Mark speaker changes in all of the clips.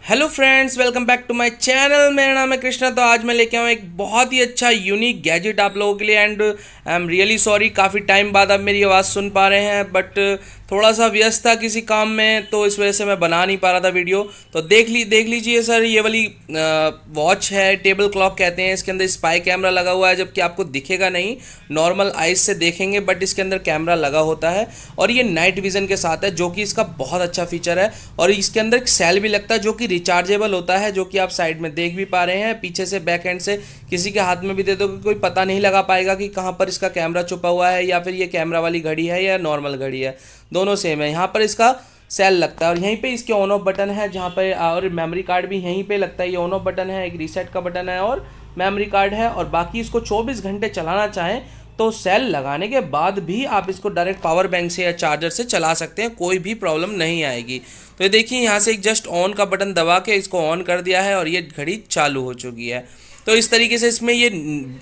Speaker 1: Hello friends, welcome back to my channel. मेरा नाम है कृष्णा। तो आज मैं लेके आऊँ एक बहुत ही अच्छा यूनिक गैजेट आप लोगों के लिए। And I am really sorry, काफ़ी टाइम बाद आप मेरी आवाज़ सुन पा रहे हैं, बट थोड़ा सा व्यस्त था किसी काम में, तो इस वजह से मैं बना नहीं पा रहा था वीडियो। तो देख लीजिए सर, ये वाली वॉच है, टेबल क्लॉक कहते हैं। इसके अंदर स्पाई कैमरा लगा हुआ है, जबकि आपको दिखेगा नहीं, नॉर्मल आइज से देखेंगे, बट इसके अंदर कैमरा लगा होता है और ये नाइट विजन के साथ है, जो कि इसका बहुत अच्छा फीचर है। और इसके अंदर एक सेल भी लगता है जो कि रिचार्जेबल होता है, जो कि आप साइड में देख भी पा रहे हैं। पीछे से बैक एंड से किसी के हाथ में भी दे दो, कोई पता नहीं लगा पाएगा कि कहाँ पर इसका कैमरा छुपा हुआ है, या फिर ये कैमरा वाली घड़ी है या नॉर्मल घड़ी है, दोनों सेम है। यहाँ पर इसका सेल लगता है और यहीं पे इसके ऑन ऑफ बटन है, जहाँ पे और मेमोरी कार्ड भी यहीं पे लगता है। ये ऑन ऑफ बटन है, एक रीसेट का बटन है और मेमोरी कार्ड है। और बाकी इसको 24 घंटे चलाना चाहें तो सेल लगाने के बाद भी आप इसको डायरेक्ट पावर बैंक से या चार्जर से चला सकते हैं, कोई भी प्रॉब्लम नहीं आएगी। तो ये देखिए, यहाँ से एक जस्ट ऑन का बटन दबा के इसको ऑन कर दिया है और ये घड़ी चालू हो चुकी है। तो इस तरीके से इसमें ये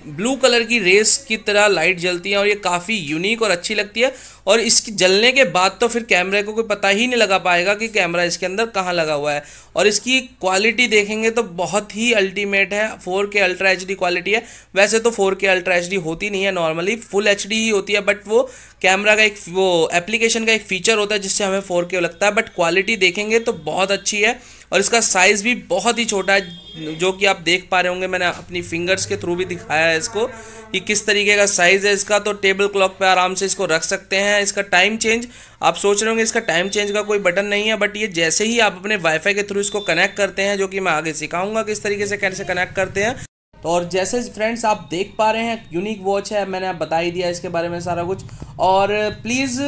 Speaker 1: ब्लू कलर की रेस की तरह लाइट जलती है और ये काफ़ी यूनिक और अच्छी लगती है। और इसकी जलने के बाद तो फिर कैमरे को कोई पता ही नहीं लगा पाएगा कि कैमरा इसके अंदर कहाँ लगा हुआ है। और इसकी क्वालिटी देखेंगे तो बहुत ही अल्टीमेट है, 4K अल्ट्रा HD क्वालिटी है। वैसे तो 4K अल्ट्रा HD होती नहीं है, नॉर्मली फुल HD ही होती है, बट वो कैमरा का एक वो एप्लीकेशन का एक फीचर होता है जिससे हमें 4K लगता है। बट क्वालिटी देखेंगे तो बहुत अच्छी है और इसका साइज़ भी बहुत ही छोटा है, जो कि आप देख पा रहे होंगे। मैंने अपनी फिंगर्स के थ्रू भी दिखाया है इसको कि किस तरीके का साइज़ है इसका। तो टेबल क्लॉक पे आराम से इसको रख सकते हैं। इसका टाइम चेंज, आप सोच रहे होंगे इसका टाइम चेंज का कोई बटन नहीं है, बट ये जैसे ही आप अपने वाईफाई के थ्रू इसको कनेक्ट करते हैं, जो कि मैं आगे सिखाऊंगा किस तरीके से कैसे कनेक्ट करते हैं। तो और जैसे फ्रेंड्स आप देख पा रहे हैं, यूनिक वॉच है, मैंने आप बता ही दिया इसके बारे में सारा कुछ। और प्लीज़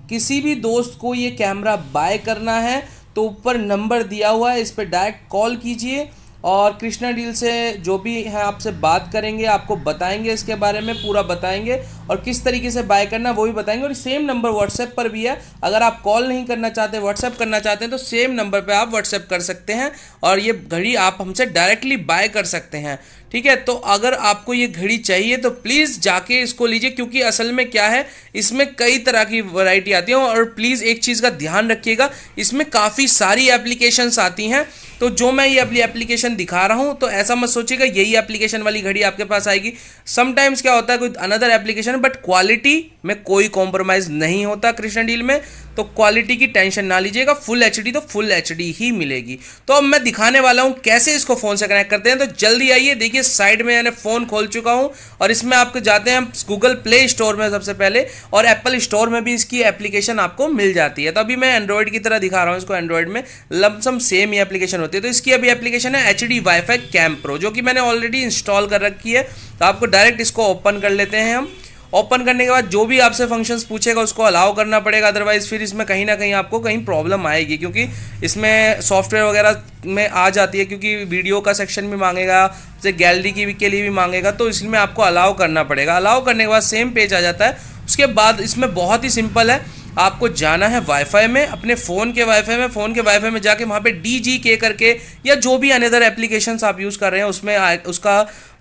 Speaker 1: किसी भी दोस्त को ये कैमरा बाय करना है तो ऊपर नंबर दिया हुआ है, इस पर डायरेक्ट कॉल कीजिए और कृष्णा डील से जो भी है आपसे बात करेंगे, आपको बताएंगे इसके बारे में, पूरा बताएंगे और किस तरीके से बाय करना वो भी बताएंगे। और सेम नंबर व्हाट्सएप पर भी है, अगर आप कॉल नहीं करना चाहते, व्हाट्सएप करना चाहते हैं तो सेम नंबर पे आप व्हाट्सएप कर सकते हैं और ये घड़ी आप हमसे डायरेक्टली बाय कर सकते हैं। ठीक है, तो अगर आपको ये घड़ी चाहिए तो प्लीज़ जाके इसको लीजिए, क्योंकि असल में क्या है, इसमें कई तरह की वैरायटी आती है। और प्लीज़ एक चीज़ का ध्यान रखिएगा, इसमें काफ़ी सारी एप्लीकेशंस आती हैं। तो जो मैं ये अपनी एप्लीकेशन दिखा रहा हूँ, तो ऐसा मत सोचिएगा यही एप्लीकेशन वाली घड़ी आपके पास आएगी। समटाइम्स क्या होता है, कोई अनदर एप्लीकेशन, बट क्वालिटी में कोई कॉम्प्रोमाइज़ नहीं होता कृष्णा डील में। तो क्वालिटी की टेंशन ना लीजिएगा, फुल HD तो फुल HD ही मिलेगी। तो अब मैं दिखाने वाला हूँ कैसे इसको फ़ोन से कनेक्ट करते हैं। तो जल्दी आइए, देखिए साइड में मैंने फ़ोन खोल चुका हूँ और इसमें आपको जाते हैं गूगल प्ले स्टोर में सबसे पहले, और एप्पल स्टोर में भी इसकी एप्लीकेशन आपको मिल जाती है। तो अभी मैं एंड्रॉयड की तरह दिखा रहा हूँ इसको, एंड्रॉयड में लमसम सेम ही एप्लीकेशन होती है। तो इसकी अभी एप्लीकेशन है HD वाईफाई कैम प्रो, जो कि मैंने ऑलरेडी इंस्टॉल कर रखी है। तो आपको डायरेक्ट इसको ओपन कर लेते हैं हम। ओपन करने के बाद जो भी आपसे फंक्शंस पूछेगा उसको अलाउ करना पड़ेगा, अदरवाइज फिर इसमें कहीं ना कहीं आपको कहीं प्रॉब्लम आएगी, क्योंकि इसमें सॉफ्टवेयर वगैरह में आ जाती है, क्योंकि वीडियो का सेक्शन भी मांगेगा, जैसे गैलरी की के लिए भी मांगेगा, तो इसमें आपको अलाउ करना पड़ेगा। अलाउ करने के बाद सेम पेज आ जाता है। उसके बाद इसमें बहुत ही सिंपल है, आपको जाना है वाईफाई में, अपने फ़ोन के वाईफाई में। फ़ोन के वाईफाई में जाके वहाँ पे DGK करके या जो भी अनदर एप्लीकेशंस आप यूज़ कर रहे हैं उसमें उसका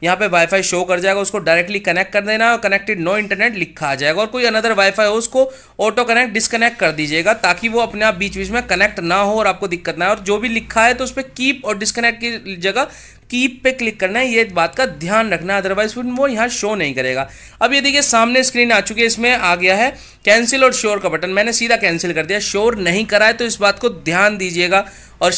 Speaker 1: यहाँ पे वाईफाई शो कर जाएगा, उसको डायरेक्टली कनेक्ट कर देना। कनेक्टेड नो इंटरनेट लिखा आ जाएगा, और कोई अनदर वाईफाई हो उसको ऑटो कनेक्ट डिसकनेक्ट कर दीजिएगा, ताकि वो अपने आप बीच बीच में कनेक्ट ना हो और आपको दिक्कत ना हो। और जो भी लिखा है तो उस पर कीप और डिसकनेक्ट की जगह कीप पे क्लिक करना है, ये बात का ध्यान रखना, अदरवाइज फिर वो यहाँ शो नहीं करेगा। अब ये देखिए सामने स्क्रीन आ चुकी है, इसमें आ गया है कैंसिल और श्योर का बटन। मैंने सीधा कैंसिल कर दिया, श्योर नहीं करा है, तो इस बात को ध्यान दीजिएगा। और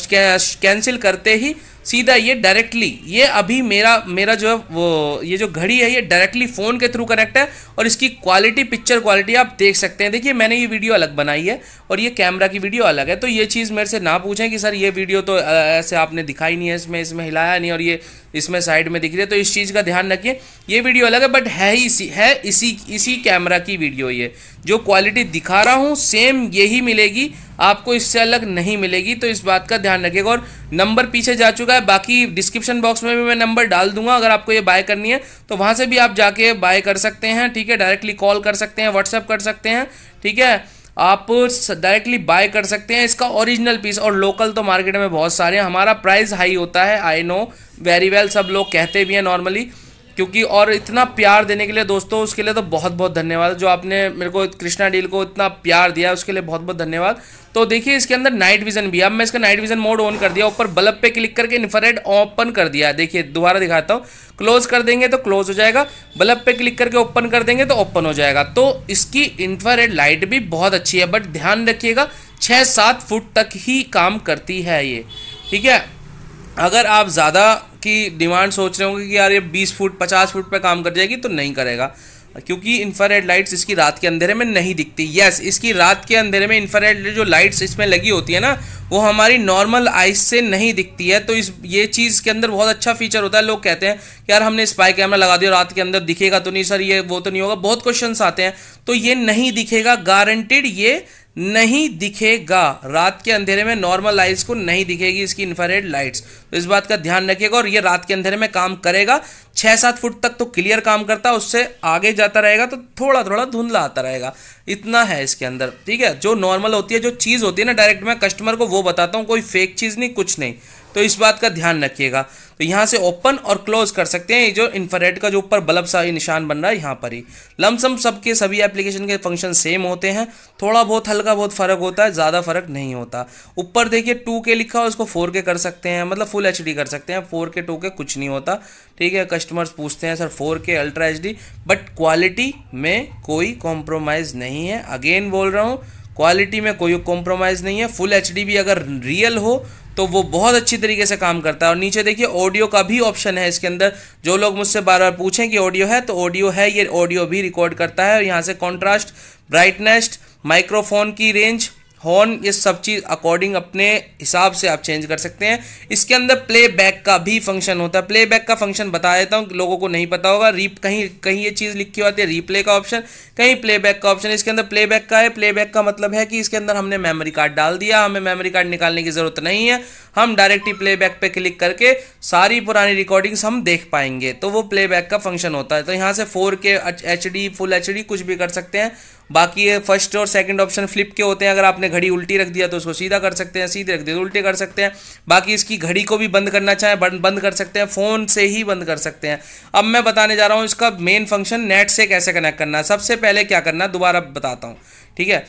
Speaker 1: कैंसिल करते ही सीधा ये डायरेक्टली, ये अभी मेरा जो है वो ये जो घड़ी है ये डायरेक्टली फ़ोन के थ्रू कनेक्ट है। और इसकी क्वालिटी, पिक्चर क्वालिटी आप देख सकते हैं। देखिए मैंने ये वीडियो अलग बनाई है और ये कैमरा की वीडियो अलग है, तो ये चीज़ मेरे से ना पूछें कि सर ये वीडियो तो ऐसे आपने दिखाई नहीं है, इसमें हिलाया नहीं और ये इसमें साइड में दिख रही है। तो इस चीज़ का ध्यान रखिए, ये वीडियो अलग है, बट है इसी कैमरा की वीडियो। ये जो क्वालिटी दिखा रहा हूँ सेम यही मिलेगी आपको, इससे अलग नहीं मिलेगी, तो इस बात का ध्यान रखिएगा। और नंबर पीछे जा चुका है, बाकी डिस्क्रिप्शन बॉक्स में भी मैं नंबर डाल दूंगा, अगर आपको ये बाय करनी है तो वहाँ से भी आप जाके बाय कर सकते हैं। ठीक है, डायरेक्टली कॉल कर सकते हैं, व्हाट्सएप कर सकते हैं। ठीक है, आप डायरेक्टली बाय कर सकते हैं इसका ओरिजिनल पीस। और लोकल तो मार्केट में बहुत सारे हैं, हमारा प्राइस हाई होता है, आई नो वेरी वेल, सब लोग कहते भी हैं नॉर्मली। क्योंकि और इतना प्यार देने के लिए दोस्तों, उसके लिए तो बहुत बहुत धन्यवाद। जो आपने मेरे को कृष्णा डील को इतना प्यार दिया उसके लिए बहुत बहुत धन्यवाद। तो देखिए इसके अंदर नाइट विजन भी है। अब मैं इसका नाइट विजन मोड ऑन कर दिया, ऊपर बल्ब पे क्लिक करके इंफ्रारेड ओपन कर दिया। देखिए दोबारा दिखाता हूँ, क्लोज कर देंगे तो क्लोज हो जाएगा, बल्ब पे क्लिक करके ओपन कर देंगे तो ओपन हो जाएगा। तो इसकी इंफ्रारेड लाइट भी बहुत अच्छी है, बट ध्यान रखिएगा 6-7 फुट तक ही काम करती है ये, ठीक है। अगर आप ज़्यादा की डिमांड सोच रहे होंगे कि यार ये 20 फुट 50 फुट पे काम कर जाएगी, तो नहीं करेगा, क्योंकि इंफ्रारेड लाइट्स इसकी रात के अंधेरे में नहीं दिखती। यस, इसकी रात के अंधेरे में इंफ्रारेड जो लाइट्स इसमें लगी होती है ना, वो हमारी नॉर्मल आइज से नहीं दिखती है। तो ये चीज़ के अंदर बहुत अच्छा फीचर होता है। लोग कहते हैं यार हमने स्पाई कैमरा लगा दिया, रात के अंदर दिखेगा तो नहीं सर, ये वो तो नहीं होगा, बहुत क्वेश्चंस आते हैं। तो ये नहीं दिखेगा, गारंटेड ये नहीं दिखेगा, रात के अंधेरे में नॉर्मल लाइट्स को नहीं दिखेगी इसकी इंफ्रारेड लाइट्स। तो इस बात का ध्यान रखिएगा। और ये रात के अंधेरे में काम करेगा, 6-7 फुट तक तो क्लियर काम करता है, उससे आगे जाता रहेगा तो थोड़ा थोड़ा धुंधला आता रहेगा, इतना है इसके अंदर, ठीक है। जो नॉर्मल होती है, जो चीज़ होती है ना, डायरेक्ट मैं कस्टमर को वो बताता हूँ, कोई फेक चीज़ नहीं, कुछ नहीं। तो इस बात का ध्यान रखिएगा। तो यहाँ से ओपन और क्लोज कर सकते हैं। ये जो इंफ्रारेड का जो ऊपर बल्ब सा निशान बन रहा है यहाँ पर ही, लमसम सबके सभी एप्लीकेशन के फंक्शन सेम होते हैं, थोड़ा बहुत हल्का बहुत फर्क होता है, ज़्यादा फर्क नहीं होता। ऊपर देखिए 2K लिखा हो, उसको 4K कर सकते हैं, मतलब फुल HD कर सकते हैं। 4K 2K कुछ नहीं होता, ठीक है। कस्टमर्स पूछते हैं sir 4K ultra HD, but quality में कोई कॉम्प्रोमाइज़ नहीं है। अगेन बोल रहा हूँ, क्वालिटी में कोई कॉम्प्रोमाइज़ नहीं है। फुल HD भी अगर रियल हो तो वो बहुत अच्छी तरीके से काम करता है। और नीचे देखिए ऑडियो का भी ऑप्शन है इसके अंदर। जो लोग मुझसे बार बार पूछें कि ऑडियो है, तो ऑडियो है, ये ऑडियो भी रिकॉर्ड करता है। और यहाँ से कॉन्ट्रास्ट, ब्राइटनेस, माइक्रोफोन की रेंज, हॉर्न, ये सब चीज़ अकॉर्डिंग अपने हिसाब से आप चेंज कर सकते हैं। इसके अंदर प्लेबैक का भी फंक्शन होता है। प्लेबैक का फंक्शन बता देता हूँ, लोगों को नहीं पता होगा। कहीं कहीं ये चीज़ लिखी होती है रिप्ले का ऑप्शन, कहीं प्लेबैक का ऑप्शन। इसके अंदर प्लेबैक का है। प्लेबैक का मतलब है कि इसके अंदर हमने मेमोरी कार्ड डाल दिया, हमें मेमोरी कार्ड निकालने की ज़रूरत नहीं है, हम डायरेक्ट ही प्लेबैक पे क्लिक करके सारी पुरानी रिकॉर्डिंग्स हम देख पाएंगे। तो वो प्लेबैक का फंक्शन होता है। तो यहाँ से 4K HD, फुल HD कुछ भी कर सकते हैं। बाकी ये फर्स्ट और सेकंड ऑप्शन फ्लिप के होते हैं। अगर आपने घड़ी उल्टी रख दिया तो उसको सीधा कर सकते हैं, सीधे रख दिया तो उल्टे कर सकते हैं। बाकी इसकी घड़ी को भी बंद करना चाहें बंद कर सकते हैं, फ़ोन से ही बंद कर सकते हैं। अब मैं बताने जा रहा हूँ इसका मेन फंक्शन, नेट से कैसे कनेक्ट करना है। सबसे पहले क्या करना है दोबारा बताता हूँ, ठीक है।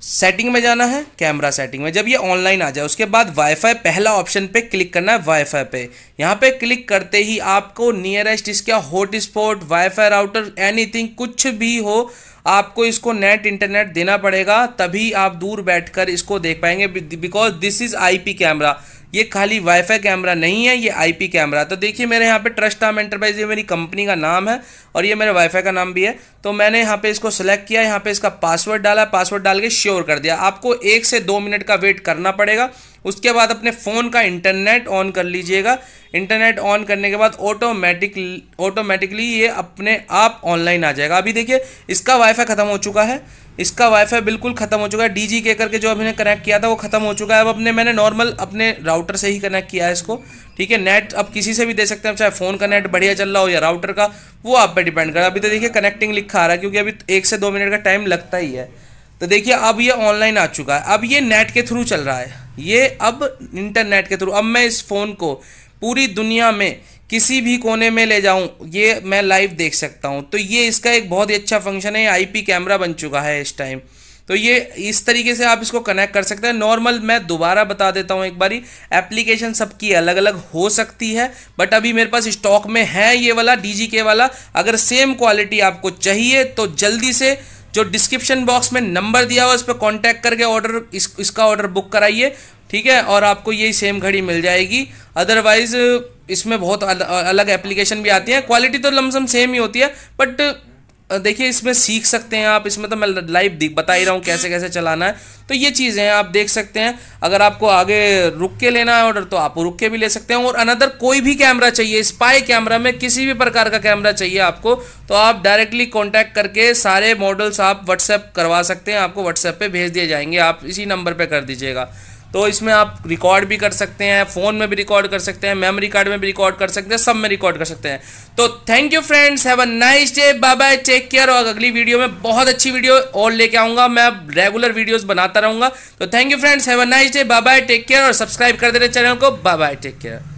Speaker 1: सेटिंग में जाना है, कैमरा सेटिंग में। जब ये ऑनलाइन आ जाए उसके बाद वाईफाई पहला ऑप्शन पे क्लिक करना है, वाईफाई पे। यहाँ पे क्लिक करते ही आपको नियरेस्ट इसका हॉटस्पॉट, वाईफाई राउटर, एनीथिंग कुछ भी हो, आपको इसको नेट इंटरनेट देना पड़ेगा, तभी आप दूर बैठकर इसको देख पाएंगे। Because this is IP camera, ये खाली वाईफाई कैमरा नहीं है, ये IP कैमरा। तो देखिए मेरे यहाँ पे ट्रस्ट आर्म एंटरप्राइज, ये मेरी कंपनी का नाम है और ये मेरे वाईफाई का नाम भी है। तो मैंने यहाँ पे इसको सेलेक्ट किया, यहाँ पे इसका पासवर्ड डाला, पासवर्ड डाल के श्योर कर दिया। आपको 1 से 2 मिनट का वेट करना पड़ेगा। उसके बाद अपने फ़ोन का इंटरनेट ऑन कर लीजिएगा। इंटरनेट ऑन करने के बाद ऑटोमेटिकली ये अपने आप ऑनलाइन आ जाएगा। अभी देखिए इसका वाईफाई ख़त्म हो चुका है, इसका वाईफाई बिल्कुल ख़त्म हो चुका है। DGK करके जो अभी कनेक्ट किया था वो ख़त्म हो चुका है। अब मैंने नॉर्मल अपने राउटर से ही कनेक्ट किया है इसको, ठीक है। नेट अब किसी से भी दे सकते हैं, चाहे फ़ोन का नेट बढ़िया चल रहा हो या राउटर का, वो आप पे डिपेंड कर रहा है। अभी तो देखिए कनेक्टिंग लिखा आ रहा है, क्योंकि अभी 1 से 2 मिनट का टाइम लगता ही है। तो देखिए अब ये ऑनलाइन आ चुका है। अब ये नेट के थ्रू चल रहा है, ये अब इंटरनेट के थ्रू। अब मैं इस फ़ोन को पूरी दुनिया में किसी भी कोने में ले जाऊं, ये मैं लाइव देख सकता हूं। तो ये इसका एक बहुत ही अच्छा फंक्शन है। ये IP कैमरा बन चुका है इस टाइम। तो ये इस तरीके से आप इसको कनेक्ट कर सकते हैं। नॉर्मल मैं दोबारा बता देता हूं एक बारी, एप्लीकेशन सबकी अलग अलग हो सकती है, बट अभी मेरे पास स्टॉक में है ये वाला DGK वाला। अगर सेम क्वालिटी आपको चाहिए तो जल्दी से जो डिस्क्रिप्शन बॉक्स में नंबर दिया हुआ उस पर कॉन्टैक्ट करके इसका ऑर्डर बुक कराइए, ठीक है। और आपको यही सेम घड़ी मिल जाएगी। अदरवाइज इसमें बहुत अलग एप्लीकेशन भी आती है। क्वालिटी तो लमसम सेम ही होती है, बट देखिए इसमें सीख सकते हैं आप। इसमें तो मैं लाइव बता ही रहा हूँ कैसे कैसे चलाना है। तो ये चीज़ें आप देख सकते हैं। अगर आपको आगे रुक के लेना है ऑर्डर तो आप रुक के भी ले सकते हैं। और अनदर कोई भी कैमरा चाहिए, स्पाई कैमरा में किसी भी प्रकार का कैमरा चाहिए आपको, तो आप डायरेक्टली कॉन्टैक्ट करके सारे मॉडल्स आप व्हाट्सएप करवा सकते हैं। आपको व्हाट्सएप पे भेज दिए जाएंगे, आप इसी नंबर पे कर दीजिएगा। तो इसमें आप रिकॉर्ड भी कर सकते हैं, फ़ोन में भी रिकॉर्ड कर सकते हैं, मेमोरी कार्ड में भी रिकॉर्ड कर सकते हैं, सब में रिकॉर्ड कर सकते हैं। तो thank you friends, have a nice day, bye bye, take care. और अगली वीडियो में बहुत अच्छी वीडियो और लेके आऊँगा, मैं रेगुलर वीडियोज़ बनाता रहूँगा। तो thank you friends, have a nice day, bye bye, take care. और सब्सक्राइब कर देना चैनल को। Bye bye, take care.